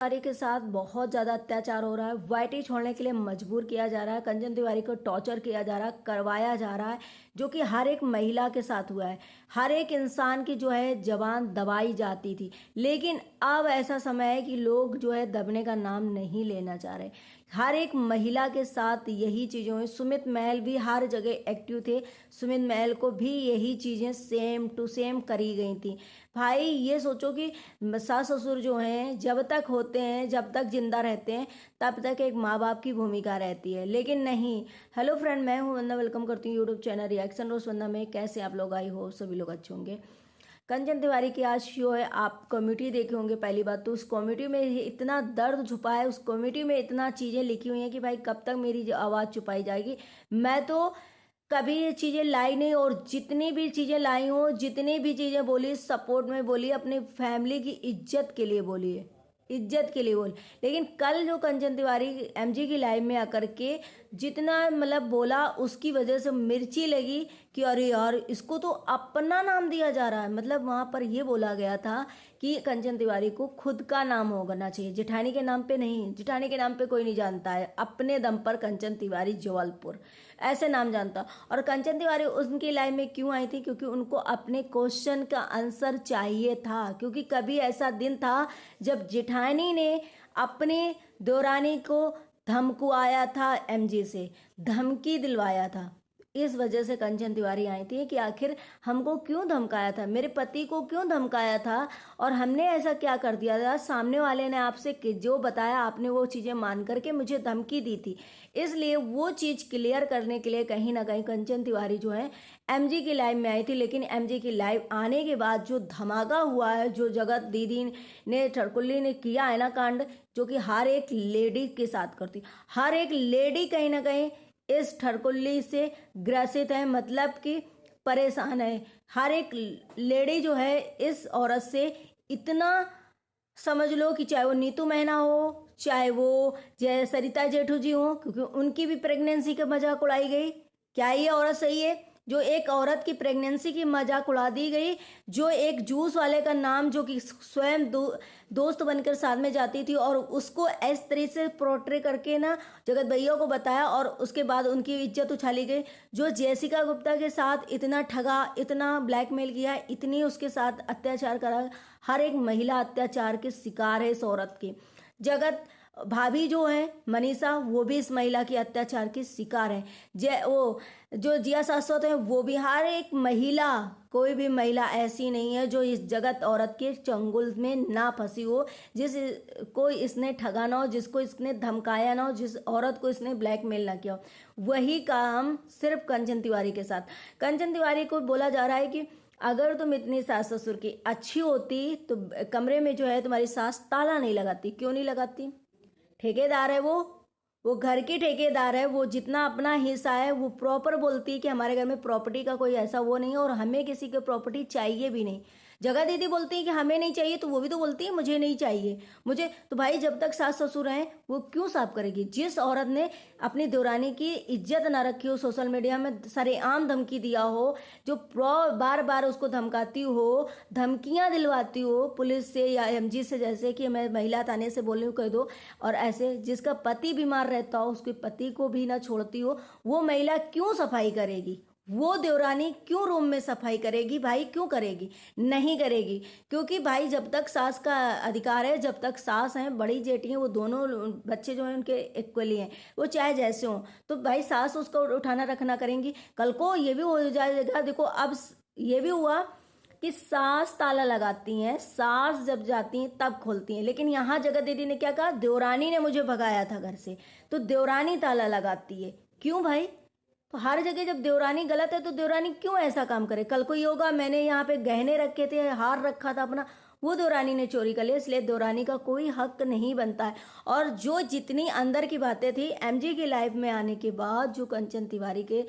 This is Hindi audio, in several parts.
तिवारी के साथ बहुत ज़्यादा अत्याचार हो रहा है। वाईटी छोड़ने के लिए मजबूर किया जा रहा है। कंचन तिवारी को टॉर्चर किया जा रहा है, करवाया जा रहा है, जो कि हर एक महिला के साथ हुआ है। हर एक इंसान की जो है जबान दबाई जाती थी, लेकिन अब ऐसा समय है कि लोग जो है दबने का नाम नहीं लेना चाह रहे। हर एक महिला के साथ यही चीज़ें हुई। सुमित महल भी हर जगह एक्टिव थे। सुमित महल को भी यही चीज़ें सेम टू सेम करी गई थी। भाई ये सोचो कि सास ससुर जो हैं जब तक होते हैं, जब तक जिंदा रहते हैं, तब तक एक माँ बाप की भूमिका रहती है, लेकिन नहीं। हेलो फ्रेंड, मैं हूँ वंदना, वेलकम करती हूँ यूट्यूब चैनल रिएक्शन रोज वंदना में। कैसे आप लोग? आई हो सभी लोग अच्छे होंगे। कंचन तिवारी की आज शो है, आप कॉमेडी देखे होंगे। पहली बात तो उस कॉमेडी में इतना दर्द छुपा है, उस कॉमेडी में इतना चीज़ें लिखी हुई हैं कि भाई कब तक मेरी आवाज़ छुपाई जाएगी। मैं तो कभी ये चीज़ें लाई नहीं, और जितनी भी चीज़ें लाई हूँ, जितनी भी चीज़ें बोली, सपोर्ट में बोली, अपनी फैमिली की इज्जत के लिए बोली है, इज्जत के लिए बोल। लेकिन कल जो कंचन तिवारी एमजी की लाइव में आकर के जितना मतलब बोला, उसकी वजह से मिर्ची लगी कि अरे यार इसको तो अपना नाम दिया जा रहा है। मतलब वहाँ पर ये बोला गया था कि कंचन तिवारी को खुद का नाम होना चाहिए, जेठानी के नाम पे नहीं। जेठानी के नाम पे कोई नहीं जानता है, अपने दम पर कंचन तिवारी जबलपुर ऐसे नाम जानता। और कंचन तिवारी उनकी लाइफ में क्यों आई थी? क्योंकि उनको अपने क्वेश्चन का आंसर चाहिए था। क्योंकि कभी ऐसा दिन था जब जेठानी ने अपने देवरानी को धमकुआया था, एमजी से धमकी दिलवाया था। इस वजह से कंचन तिवारी आई थी कि आखिर हमको क्यों धमकाया था, मेरे पति को क्यों धमकाया था, और हमने ऐसा क्या कर दिया था। सामने वाले ने आपसे जो बताया, आपने वो चीज़ें मान करके मुझे धमकी दी थी। इसलिए वो चीज़ क्लियर करने के लिए कहीं ना कहीं कंचन तिवारी जो है एमजी की लाइव में आई थी। लेकिन एमजी की लाइव आने के बाद जो धमाका हुआ है, जो जगत दीदी ने, ठरकुल्ली ने किया है ना कांड, जो कि हर एक लेडी के साथ करती, हर एक लेडी कहीं ना कहीं इस ठरकुल्ली से ग्रसित है, मतलब कि परेशान है। हर एक लेडी जो है इस औरत से इतना, समझ लो कि चाहे वो नीतू महीना हो, चाहे वो जय सरिता जेठू जी हो, क्योंकि उनकी भी प्रेगनेंसी का मजाक उड़ाई गई। क्या ये औरत सही है? जो एक औरत की प्रेगनेंसी की मजाक उड़ा दी गई, जो एक जूस वाले का नाम, जो कि स्वयं दोस्त बनकर साथ में जाती थी, और उसको इस तरीके से पोर्ट्रे करके ना जगत भैया को बताया, और उसके बाद उनकी इज्जत उछाली गई। जो जेसिका गुप्ता के साथ इतना ठगा, इतना ब्लैकमेल किया, इतनी उसके साथ अत्याचार करा, हर एक महिला अत्याचार के शिकार है इस औरत की। जगत भाभी जो है मनीषा, वो भी इस महिला की अत्याचार की शिकार है। जय वो जो जिया शाश्वत है, वो भी, हर एक महिला, कोई भी महिला ऐसी नहीं है जो इस जगत औरत के चंगुल में ना फंसी हो, जिस को इसने ठगा ना हो, जिसको इसने धमकाया ना हो, जिस औरत को इसने ब्लैकमेल ना किया हो। वही काम सिर्फ कंचन तिवारी के साथ। कंचन तिवारी को बोला जा रहा है कि अगर तुम इतनी सास ससुर की अच्छी होती तो कमरे में जो है तुम्हारी सास ताला नहीं लगाती। क्यों नहीं लगाती? ठेकेदार है वो घर की ठेकेदार है। वो जितना अपना हिस्सा है वो प्रॉपर बोलती है कि हमारे घर में प्रॉपर्टी का कोई ऐसा वो नहीं है, और हमें किसी की प्रॉपर्टी चाहिए भी नहीं। जगह दीदी बोलती है कि हमें नहीं चाहिए, तो वो भी तो बोलती है मुझे नहीं चाहिए। मुझे तो भाई जब तक सास ससुर हैं वो क्यों साफ करेगी? जिस औरत ने अपनी देवरानी की इज्जत ना रखी हो, सोशल मीडिया में सरेआम धमकी दिया हो, जो बार बार उसको धमकाती हो, धमकियां दिलवाती हो पुलिस से या एमजी से, जैसे कि मैं महिला थाने से बोल रही हूँ कह दो, और ऐसे जिसका पति बीमार रहता हो, उसके पति को भी ना छोड़ती हो, वो महिला क्यों सफाई करेगी? वो देवरानी क्यों रूम में सफाई करेगी? भाई क्यों करेगी? नहीं करेगी। क्योंकि भाई जब तक सास का अधिकार है, जब तक सास हैं, बड़ी जेठी हैं, वो दोनों बच्चे जो हैं उनके इक्वली हैं, वो चाहे जैसे हों, तो भाई सास उसको उठाना रखना करेंगी। कल को ये भी हो जाएगा। देखो अब ये भी हुआ कि सास ताला लगाती हैं, सास जब जाती हैं तब खोलती हैं। लेकिन यहाँ जगत दीदी ने क्या कहा? देवरानी ने मुझे भगाया था घर से, तो देवरानी ताला लगाती है। क्यों भाई? तो हर जगह जब देवरानी गलत है तो देवरानी क्यों ऐसा काम करे? कल को ये होगा मैंने यहाँ पे गहने रखे थे, हार रखा था अपना, वो देवरानी ने चोरी कर लिया, इसलिए देवरानी का कोई हक नहीं बनता है। और जो जितनी अंदर की बातें थी एमजी की लाइफ में आने के बाद, जो कंचन तिवारी के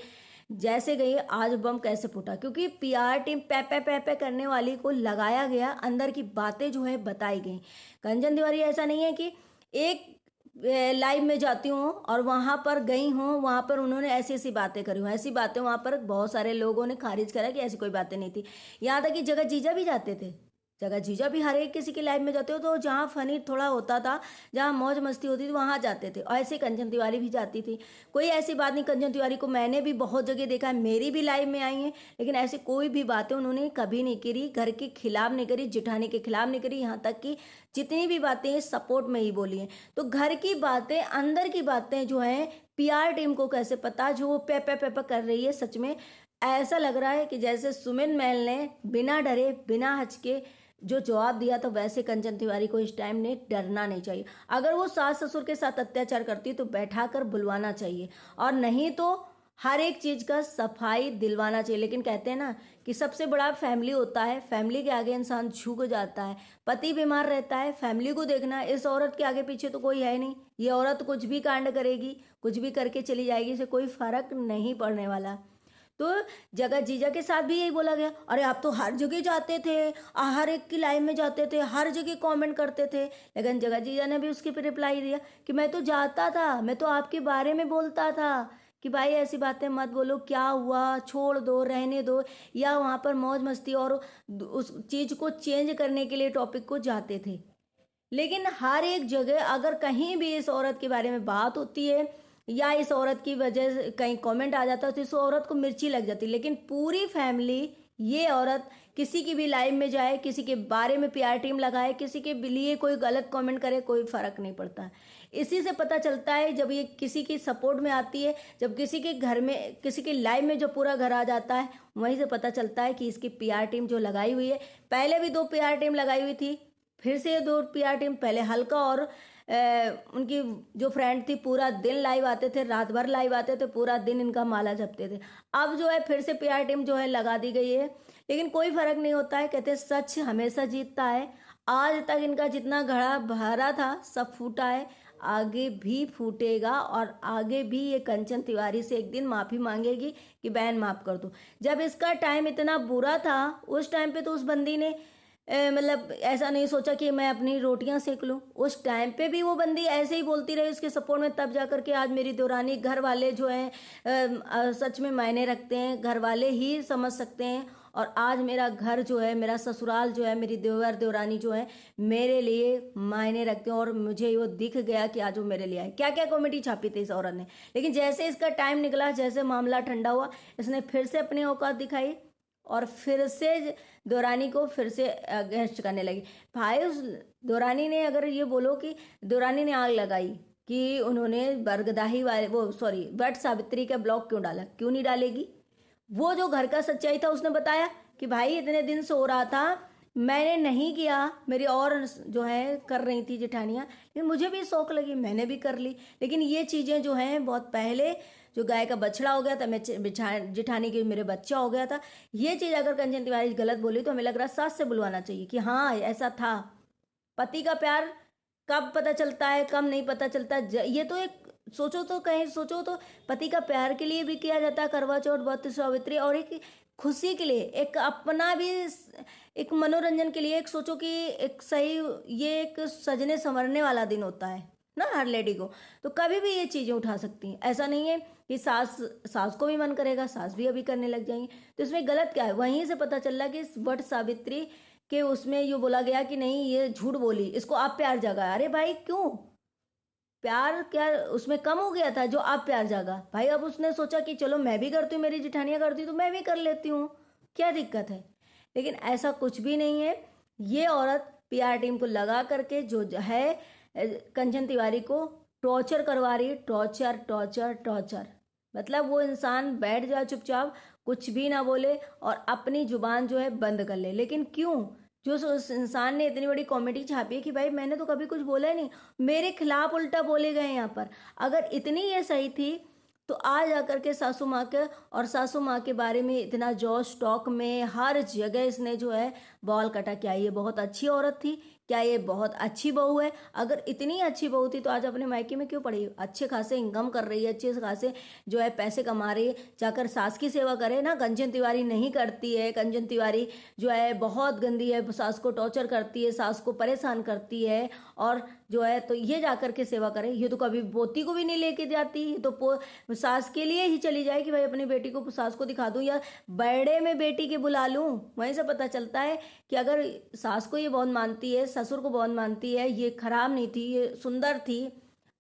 जैसे गई, आज बम कैसे फूटा? क्योंकि पीआर टीम पे पे करने वाली को लगाया गया, अंदर की बातें जो है बताई गई। कंचन तिवारी ऐसा नहीं है कि एक लाइव में जाती हूँ और वहां पर गई हूँ, वहां पर उन्होंने ऐसी ऐसी बातें करी हूँ, ऐसी बातें वहां पर बहुत सारे लोगों ने खारिज करा कि ऐसी कोई बातें नहीं थी। यहाँ तक कि जगत जीजा भी जाते थे, जगह जीजा भी हर एक किसी की लाइफ में जाते हो, तो जहाँ फनी थोड़ा होता था, जहाँ मौज मस्ती होती थी वहाँ जाते थे, और ऐसे कंचन तिवारी भी जाती थी। कोई ऐसी बात नहीं, कंचन तिवारी को मैंने भी बहुत जगह देखा है, मेरी भी लाइफ में आई हैं, लेकिन ऐसी कोई भी बातें उन्होंने कभी नहीं करी, घर के खिलाफ नहीं करी, जेठानी के खिलाफ नहीं करी, यहाँ तक कि जितनी भी बातें हैं सपोर्ट में ही बोली हैं। तो घर की बातें, अंदर की बातें जो हैं, पीआर टीम को कैसे पता, जो वो पे कर रही है। सच में ऐसा लग रहा है कि जैसे सुमित महल ने बिना डरे बिना हचके जो जवाब दिया, तो वैसे कंचन तिवारी को इस टाइम ने डरना नहीं चाहिए। अगर वो सास ससुर के साथ अत्याचार करती है तो बैठा कर बुलवाना चाहिए, और नहीं तो हर एक चीज़ का सफाई दिलवाना चाहिए। लेकिन कहते हैं ना कि सबसे बड़ा फैमिली होता है, फैमिली के आगे इंसान झुक जाता है। पति बीमार रहता है, फैमिली को देखना, इस औरत के आगे पीछे तो कोई है नहीं। ये औरत कुछ भी कांड करेगी, कुछ भी करके चली जाएगी, इसे कोई फर्क नहीं पड़ने वाला। तो जगह जीजा के साथ भी यही बोला गया, अरे आप तो हर जगह जाते थे, हर एक की लाइव में जाते थे, हर जगह कमेंट करते थे। लेकिन जगह जीजा ने भी उसके पे रिप्लाई दिया कि मैं तो जाता था, मैं तो आपके बारे में बोलता था कि भाई ऐसी बातें मत बोलो, क्या हुआ, छोड़ दो, रहने दो, या वहाँ पर मौज मस्ती और उस चीज़ को चेंज करने के लिए टॉपिक को जाते थे। लेकिन हर एक जगह अगर कहीं भी इस औरत के बारे में बात होती है, या इस औरत की वजह से कहीं कमेंट आ जाता है, तो इस औरत को मिर्ची लग जाती है। लेकिन पूरी फैमिली, ये औरत किसी की भी लाइव में जाए, किसी के बारे में पीआर टीम लगाए, किसी के लिए कोई गलत कमेंट करे, कोई फर्क नहीं पड़ता। इसी से पता चलता है जब ये किसी की सपोर्ट में आती है, जब किसी के घर में, किसी की लाइव में जो पूरा घर आ जाता है, वहीं से पता चलता है कि इसकी पीआर टीम जो लगाई हुई है। पहले भी 2 पीआर टीम लगाई हुई थी, फिर से 2 पीआर टीम, पहले हल्का और उनकी जो फ्रेंड थी, पूरा दिन लाइव आते थे, रात भर लाइव आते थे, पूरा दिन इनका माला जपते थे। अब जो है फिर से पीआर टीम जो है लगा दी गई है, लेकिन कोई फर्क नहीं होता है। कहते सच हमेशा जीतता है। आज तक इनका जितना घड़ा भरा था सब फूटा है, आगे भी फूटेगा, और आगे भी ये कंचन तिवारी से एक दिन माफ़ी मांगेगी कि बहन माफ़ कर दो। जब इसका टाइम इतना बुरा था, उस टाइम पे तो उस बंदी ने मतलब ऐसा नहीं सोचा कि मैं अपनी रोटियां सेक लूं। उस टाइम पे भी वो बंदी ऐसे ही बोलती रही उसके सपोर्ट में, तब जा कर के आज मेरी देवरानी, घर वाले जो हैं सच में मायने रखते हैं, घर वाले ही समझ सकते हैं। और आज मेरा घर जो है, मेरा ससुराल जो है, मेरी देवर देवरानी जो है, मेरे लिए मायने रखते हैं, और मुझे वो दिख गया कि आज वो मेरे लिए आए। क्या क्या कॉमेडी छापी थी इस औरत ने। लेकिन जैसे इसका टाइम निकला, जैसे मामला ठंडा हुआ, इसने फिर से अपनी औकात दिखाई, और फिर से देवरानी को फिर से अगेंस्ट करने लगी। भाई उस देवरानी ने, अगर ये बोलो कि देवरानी ने आग लगाई कि उन्होंने बरगदाही वाले, वो सॉरी, वट सावित्री का ब्लॉग क्यों डाला, क्यों नहीं डालेगी। वो जो घर का सच्चाई था उसने बताया कि भाई इतने दिन से हो रहा था, मैंने नहीं किया, मेरी और जो है कर रही थी जेठानियाँ, लेकिन मुझे भी शौक लगी, मैंने भी कर ली। लेकिन ये चीज़ें जो हैं बहुत पहले, जो गाय का बछड़ा हो गया था, मैं जेठानी के मेरे बच्चा हो गया था, ये चीज़ अगर कंचन तिवारी गलत बोली तो हमें लग रहा है सास से बुलवाना चाहिए कि हाँ ऐसा था। पति का प्यार कब पता चलता है, कब नहीं पता चलता। ये तो एक सोचो तो, कहीं सोचो तो, पति का प्यार के लिए भी किया जाता है करवा चौथ, व्रत सावित्री, और एक खुशी के लिए, एक अपना भी, एक मनोरंजन के लिए, एक सोचो कि एक सही, ये एक सजने संवरने वाला दिन होता है ना हर लेडी को, तो कभी भी ये चीज़ें उठा सकती हैं। ऐसा नहीं है कि सास को भी मन करेगा, सास भी अभी करने लग जाएंगी, तो इसमें गलत क्या है। वहीं से पता चल रहा कि इस वट सावित्री के उसमें ये बोला गया कि नहीं ये झूठ बोली, इसको आप प्यार जगा। अरे भाई क्यों प्यार, क्या उसमें कम हो गया था जो आप प्यार जागा। भाई अब उसने सोचा कि चलो मैं भी करती हूँ, मेरी जिठानियाँ करती हूँ तो मैं भी कर लेती हूँ, क्या दिक्कत है। लेकिन ऐसा कुछ भी नहीं है। ये औरत पीआर टीम को लगा करके जो है कंचन तिवारी को टॉर्चर करवा रही है, टॉर्चर टॉर्चर टॉर्चर। मतलब वो इंसान बैठ जाए चुपचाप, कुछ भी ना बोले, और अपनी जुबान जो है बंद कर ले। लेकिन क्यों, जो उस इंसान ने इतनी बड़ी कॉमेडी छापी है कि भाई मैंने तो कभी कुछ बोला ही नहीं, मेरे खिलाफ उल्टा बोले गए यहाँ पर। अगर इतनी ये सही थी तो आज आकर के सासू माँ के, और सासू माँ के बारे में इतना जोश टॉक में हर जगह इसने जो है बॉल कटा। क्या ये बहुत अच्छी औरत थी, क्या ये बहुत अच्छी बहू है। अगर इतनी अच्छी बहू थी तो आज अपने मायके में क्यों पड़ी, अच्छे खासे इनकम कर रही है, अच्छे खासे जो है पैसे कमा रही है, जाकर सास की सेवा करे ना। कंचन तिवारी नहीं करती है, कंचन तिवारी जो है बहुत गंदी है, सास को टॉर्चर करती है, सास को परेशान करती है, और जो है तो ये जा कर के सेवा करे। ये तो कभी पोती को भी नहीं लेके जाती, ये तो सास के लिए ही चली जाए कि भाई अपनी बेटी को सास को दिखा दूं या बर्थडे में बेटी के बुला लूं। वहीं से पता चलता है कि अगर सास को ये बहुत मानती है, ससुर को बहुत मानती है, ये खराब नहीं थी, ये सुंदर थी,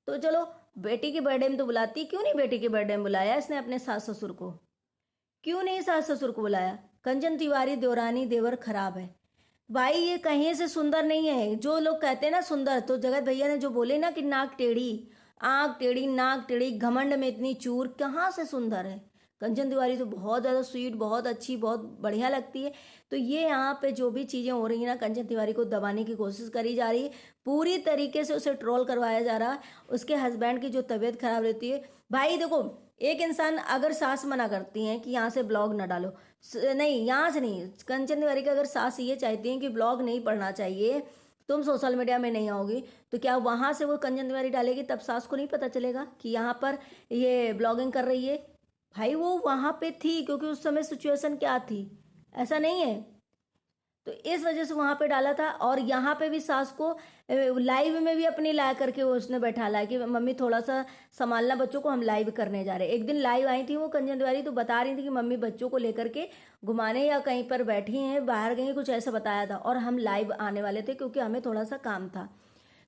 तो चलो बेटी के बर्थडे में तो बुलाती। क्यों नहीं बेटी के बर्थडे में बुलाया इसने अपने सास ससुर को? क्यों नहीं सास ससुर को बुलाया? कंचन तिवारी देवरानी देवर खराब है भाई, ये कहीं से सुंदर नहीं है। जो लोग कहते हैं ना सुंदर, तो जगत भैया ने जो बोले ना कि नाक टेढ़ी, आंख टेढ़ी, नाक टेढ़ी, घमंड में इतनी चूर, कहाँ से सुंदर है? कंचन तिवारी तो बहुत ज़्यादा स्वीट, बहुत अच्छी, बहुत बढ़िया लगती है। तो ये यहाँ पे जो भी चीज़ें हो रही हैं ना, कंचन तिवारी को दबाने की कोशिश करी जा रही है, पूरी तरीके से उसे ट्रोल करवाया जा रहा है। उसके हस्बैंड की जो तबीयत खराब रहती है, भाई देखो एक इंसान अगर सास मना करती हैं कि यहाँ से ब्लॉग ना डालो, नहीं यहाँ से नहीं, कंचन तिवारी का अगर सास ये चाहती हैं कि ब्लॉग नहीं पढ़ना चाहिए, तुम सोशल मीडिया में नहीं आओगी, तो क्या वहाँ से वो कंचन तिवारी डालेगी तब सास को नहीं पता चलेगा कि यहाँ पर ये ब्लॉगिंग कर रही है? भाई वो वहाँ पे थी क्योंकि उस समय सिचुएशन क्या थी, ऐसा नहीं है, तो इस वजह से वहाँ पे डाला था। और यहाँ पे भी सास को लाइव में भी अपनी ला करके उसने बैठा ला कि मम्मी थोड़ा सा संभालना बच्चों को, हम लाइव करने जा रहे हैं। एक दिन लाइव आई थी वो कंचन तिवारी, तो बता रही थी कि मम्मी बच्चों को लेकर के घुमाने या कहीं पर बैठी हैं, बाहर गई, कुछ ऐसा बताया था, और हम लाइव आने वाले थे क्योंकि हमें थोड़ा सा काम था।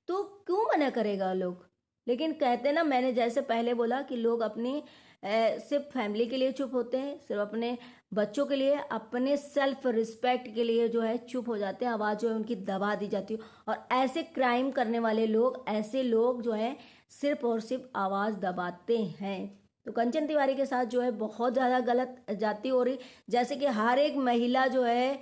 तो क्यों मना करेगा लोग? लेकिन कहते ना, मैंने जैसे पहले बोला कि लोग अपनी सिर्फ फैमिली के लिए चुप होते हैं, सिर्फ अपने बच्चों के लिए, अपने सेल्फ रिस्पेक्ट के लिए जो है चुप हो जाते हैं, आवाज़ जो है उनकी दबा दी जाती है। और ऐसे क्राइम करने वाले लोग, ऐसे लोग जो है सिर्फ और सिर्फ आवाज़ दबाते हैं। तो कंचन तिवारी के साथ जो है बहुत ज़्यादा गलत जाती हो रही, जैसे कि हर एक महिला जो है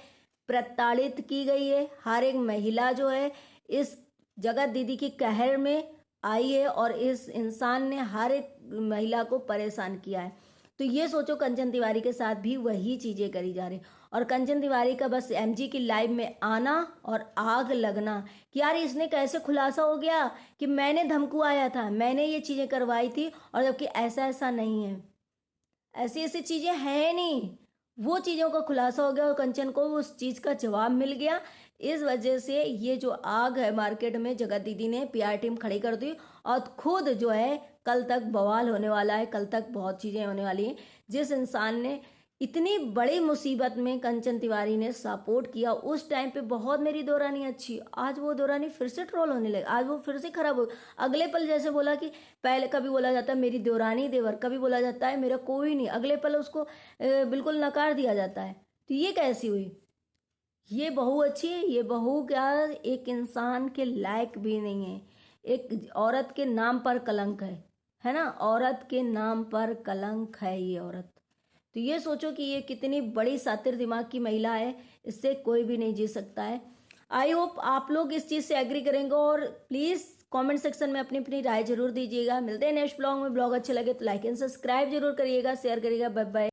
प्रताड़ित की गई है, हर एक महिला जो है इस जगत दीदी की कहर में आई है, और इस इंसान ने हर एक महिला को परेशान किया है। तो ये सोचो कंचन तिवारी के साथ भी वही चीज़ें करी जा रही, और कंचन तिवारी का बस एमजी की लाइव में आना और आग लगना कि यार इसने कैसे खुलासा हो गया कि मैंने धमकुआया था, मैंने ये चीज़ें करवाई थी, और जबकि ऐसा ऐसा नहीं है, ऐसी ऐसी चीज़ें हैं नहीं। वो चीज़ों का खुलासा हो गया और कंचन को उस चीज़ का जवाब मिल गया। इस वजह से ये जो आग है मार्केट में, जगत दीदी ने पीआर टीम खड़ी कर दी, और खुद जो है कल तक बवाल होने वाला है, कल तक बहुत चीज़ें होने वाली हैं। जिस इंसान ने इतनी बड़ी मुसीबत में कंचन तिवारी ने सपोर्ट किया, उस टाइम पे बहुत मेरी दौरानी अच्छी, आज वो दौरानी फिर से ट्रोल होने लगी, आज वो फिर से खराब हो। अगले पल जैसे बोला कि पहले कभी बोला जाता है मेरी दौरानी देवर, कभी बोला जाता है मेरा कोई नहीं, अगले पल उसको बिल्कुल नकार दिया जाता है। तो ये कैसी हुई? ये बहू अच्छी है? ये बहू क्या एक इंसान के लायक भी नहीं है, एक औरत के नाम पर कलंक है ना, औरत के नाम पर कलंक है ये औरत। तो ये सोचो कि ये कितनी बड़ी सातिर दिमाग की महिला है, इससे कोई भी नहीं जी सकता है। आई होप आप लोग इस चीज़ से एग्री करेंगे, और प्लीज़ कमेंट सेक्शन में अपनी अपनी राय जरूर दीजिएगा। मिलते हैं नेक्स्ट ब्लॉग में। ब्लॉग अच्छे लगे तो लाइक एंड सब्सक्राइब जरूर करिएगा, शेयर करिएगा। Bye bye.